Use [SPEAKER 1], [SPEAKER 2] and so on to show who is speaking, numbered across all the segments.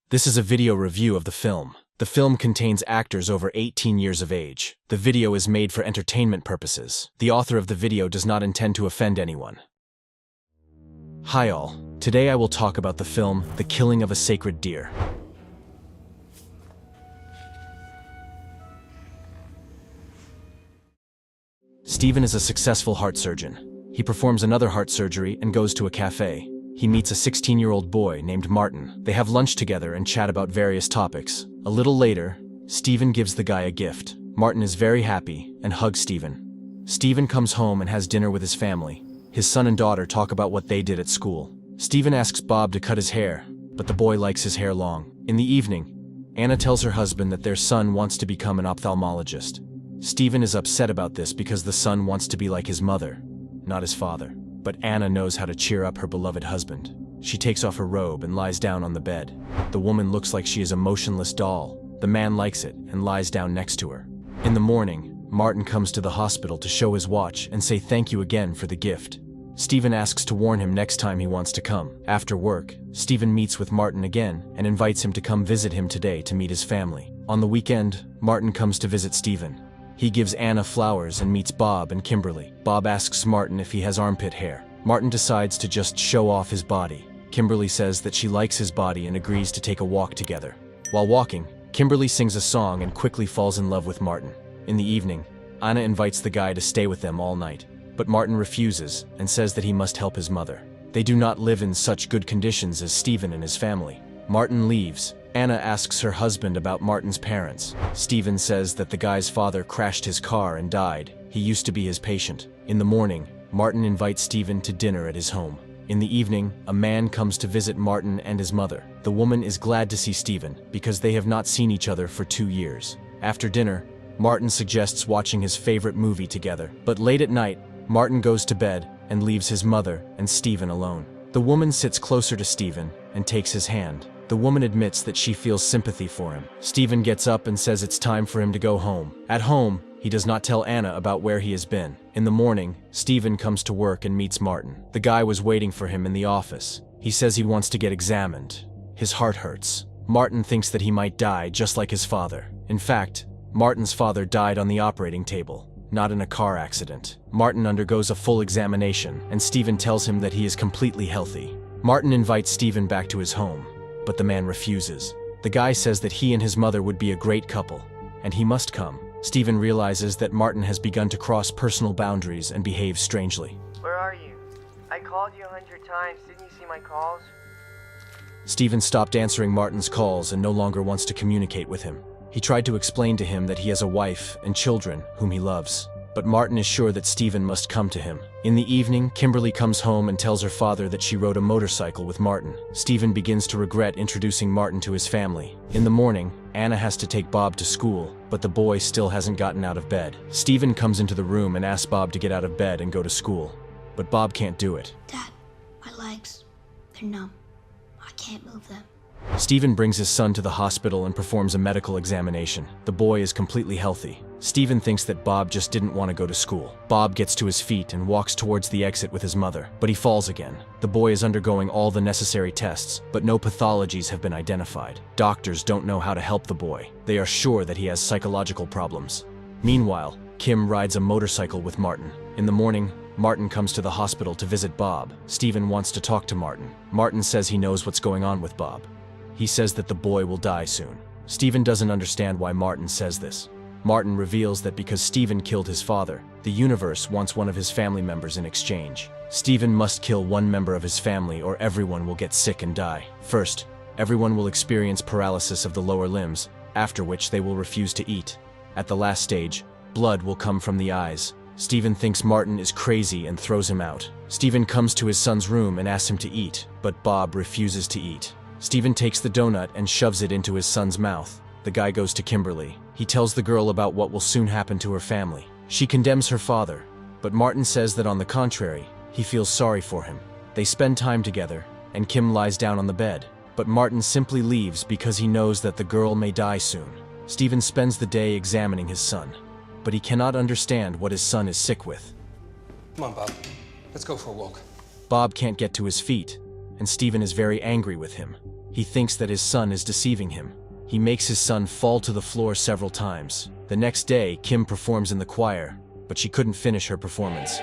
[SPEAKER 1] This is a video review of the film. The film contains actors over 18 years of age. The video is made for entertainment purposes. The author of the video does not intend to offend anyone. Hi all. Today I will talk about the film, The Killing of a Sacred Deer. Stephen is a successful heart surgeon. He performs another heart surgery and goes to a cafe. He meets a 16-year-old boy named Martin. They have lunch together and chat about various topics. A little later, Stephen gives the guy a gift. Martin is very happy and hugs Stephen. Stephen comes home and has dinner with his family. His son and daughter talk about what they did at school. Stephen asks Bob to cut his hair, but the boy likes his hair long. In the evening, Anna tells her husband that their son wants to become an ophthalmologist. Stephen is upset about this because the son wants to be like his mother, not his father. But Anna knows how to cheer up her beloved husband. She takes off her robe and lies down on the bed. The woman looks like she is a motionless doll. The man likes it and lies down next to her. In the morning, Martin comes to the hospital to show his watch and say thank you again for the gift. Stephen asks to warn him next time he wants to come. After work, Stephen meets with Martin again and invites him to come visit him today to meet his family. On the weekend, Martin comes to visit Stephen. He gives Anna flowers and meets Bob and Kimberly. Bob asks Martin if he has armpit hair. Martin decides to just show off his body. Kimberly says that she likes his body and agrees to take a walk together. While walking, Kimberly sings a song and quickly falls in love with Martin. In the evening, Anna invites the guy to stay with them all night, but Martin refuses and says that he must help his mother. They do not live in such good conditions as Stephen and his family. Martin leaves. Anna asks her husband about Martin's parents. Stephen says that the guy's father crashed his car and died. He used to be his patient. In the morning, Martin invites Stephen to dinner at his home. In the evening, a man comes to visit Martin and his mother. The woman is glad to see Stephen because they have not seen each other for 2 years. After dinner, Martin suggests watching his favorite movie together. But late at night, Martin goes to bed and leaves his mother and Stephen alone. The woman sits closer to Stephen and takes his hand. The woman admits that she feels sympathy for him. Stephen gets up and says it's time for him to go home. At home, he does not tell Anna about where he has been. In the morning, Stephen comes to work and meets Martin. The guy was waiting for him in the office. He says he wants to get examined. His heart hurts. Martin thinks that he might die just like his father. In fact, Martin's father died on the operating table, not in a car accident. Martin undergoes a full examination, and Stephen tells him that he is completely healthy. Martin invites Stephen back to his home, but the man refuses. The guy says that he and his mother would be a great couple, and he must come. Stephen realizes that Martin has begun to cross personal boundaries and behave strangely.
[SPEAKER 2] Where are you? I called you 100 times. Didn't you see my calls?
[SPEAKER 1] Stephen stopped answering Martin's calls and no longer wants to communicate with him. He tried to explain to him that he has a wife and children whom he loves, but Martin is sure that Stephen must come to him. In the evening, Kimberly comes home and tells her father that she rode a motorcycle with Martin. Stephen begins to regret introducing Martin to his family. In the morning, Anna has to take Bob to school, but the boy still hasn't gotten out of bed. Stephen comes into the room and asks Bob to get out of bed and go to school, but Bob can't do it.
[SPEAKER 3] Dad, my legs, they're numb. I can't move them.
[SPEAKER 1] Stephen brings his son to the hospital and performs a medical examination. The boy is completely healthy. Stephen thinks that Bob just didn't want to go to school. Bob gets to his feet and walks towards the exit with his mother, but he falls again. The boy is undergoing all the necessary tests, but no pathologies have been identified. Doctors don't know how to help the boy. They are sure that he has psychological problems. Meanwhile, Kim rides a motorcycle with Martin. In the morning, Martin comes to the hospital to visit Bob. Stephen wants to talk to Martin. Martin says he knows what's going on with Bob. He says that the boy will die soon. Stephen doesn't understand why Martin says this. Martin reveals that because Stephen killed his father, the universe wants one of his family members in exchange. Stephen must kill one member of his family or everyone will get sick and die. First, everyone will experience paralysis of the lower limbs, after which they will refuse to eat. At the last stage, blood will come from the eyes. Stephen thinks Martin is crazy and throws him out. Stephen comes to his son's room and asks him to eat, but Bob refuses to eat. Stephen takes the donut and shoves it into his son's mouth. The guy goes to Kimberly. He tells the girl about what will soon happen to her family. She condemns her father, but Martin says that on the contrary, he feels sorry for him. They spend time together, and Kim lies down on the bed, but Martin simply leaves because he knows that the girl may die soon. Stephen spends the day examining his son, but he cannot understand what his son is sick with.
[SPEAKER 4] Come on, Bob. Let's go for a walk.
[SPEAKER 1] Bob can't get to his feet, and Stephen is very angry with him. He thinks that his son is deceiving him. He makes his son fall to the floor several times. The next day, Kim performs in the choir, but she couldn't finish her performance.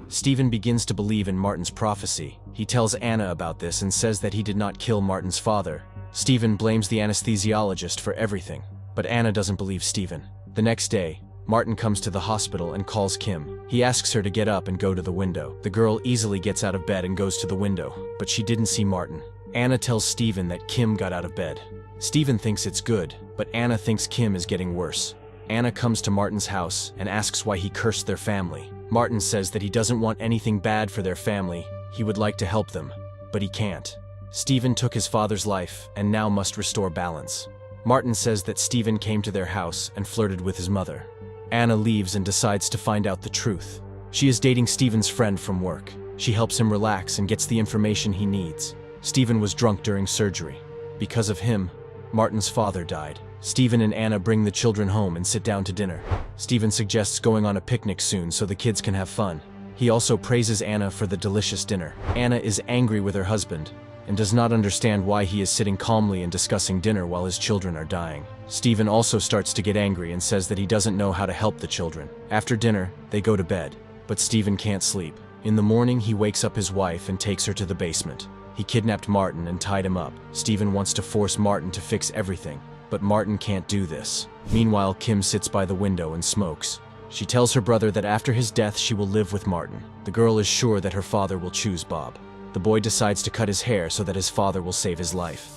[SPEAKER 1] Stephen begins to believe in Martin's prophecy. He tells Anna about this and says that he did not kill Martin's father. Stephen blames the anesthesiologist for everything, but Anna doesn't believe Stephen. The next day, Martin comes to the hospital and calls Kim. He asks her to get up and go to the window. The girl easily gets out of bed and goes to the window, but she didn't see Martin. Anna tells Stephen that Kim got out of bed. Stephen thinks it's good, but Anna thinks Kim is getting worse. Anna comes to Martin's house and asks why he cursed their family. Martin says that he doesn't want anything bad for their family. He would like to help them, but he can't. Stephen took his father's life and now must restore balance. Martin says that Stephen came to their house and flirted with his mother. Anna leaves and decides to find out the truth. She is dating Stephen's friend from work. She helps him relax and gets the information he needs. Stephen was drunk during surgery. Because of him, Martin's father died. Stephen and Anna bring the children home and sit down to dinner. Stephen suggests going on a picnic soon so the kids can have fun. He also praises Anna for the delicious dinner. Anna is angry with her husband and does not understand why he is sitting calmly and discussing dinner while his children are dying. Stephen also starts to get angry and says that he doesn't know how to help the children. After dinner, they go to bed, but Stephen can't sleep. In the morning, he wakes up his wife and takes her to the basement. He kidnapped Martin and tied him up. Stephen wants to force Martin to fix everything, but Martin can't do this. Meanwhile, Kim sits by the window and smokes. She tells her brother that after his death, she will live with Martin. The girl is sure that her father will choose Bob. The boy decides to cut his hair so that his father will save his life.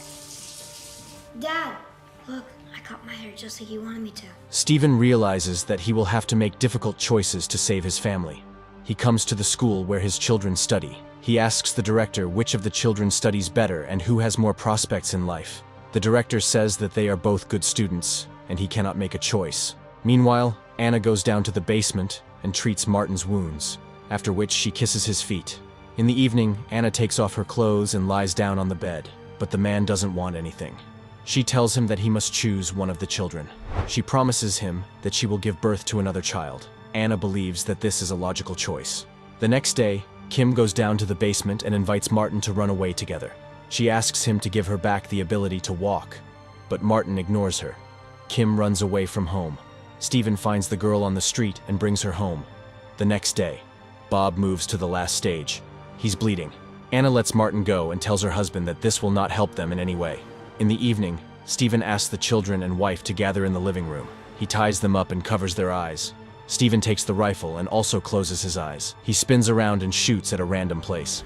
[SPEAKER 3] Dad, look, I cut my hair just like you wanted me to.
[SPEAKER 1] Stephen realizes that he will have to make difficult choices to save his family. He comes to the school where his children study. He asks the director which of the children studies better and who has more prospects in life. The director says that they are both good students, and he cannot make a choice. Meanwhile, Anna goes down to the basement and treats Martin's wounds, after which she kisses his feet. In the evening, Anna takes off her clothes and lies down on the bed, but the man doesn't want anything. She tells him that he must choose one of the children. She promises him that she will give birth to another child. Anna believes that this is a logical choice. The next day, Kim goes down to the basement and invites Martin to run away together. She asks him to give her back the ability to walk, but Martin ignores her. Kim runs away from home. Stephen finds the girl on the street and brings her home. The next day, Bob moves to the last stage. He's bleeding. Anna lets Martin go and tells her husband that this will not help them in any way. In the evening, Stephen asks the children and wife to gather in the living room. He ties them up and covers their eyes. Stephen takes the rifle and also closes his eyes. He spins around and shoots at a random place.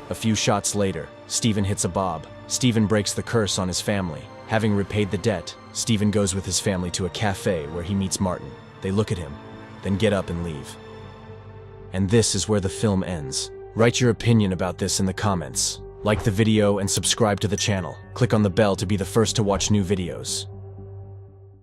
[SPEAKER 1] A few shots later, Stephen hits a Bob. Stephen breaks the curse on his family. Having repaid the debt, Stephen goes with his family to a cafe where he meets Martin. They look at him, then get up and leave. And this is where the film ends. Write your opinion about this in the comments. Like the video and subscribe to the channel. Click on the bell to be the first to watch new videos.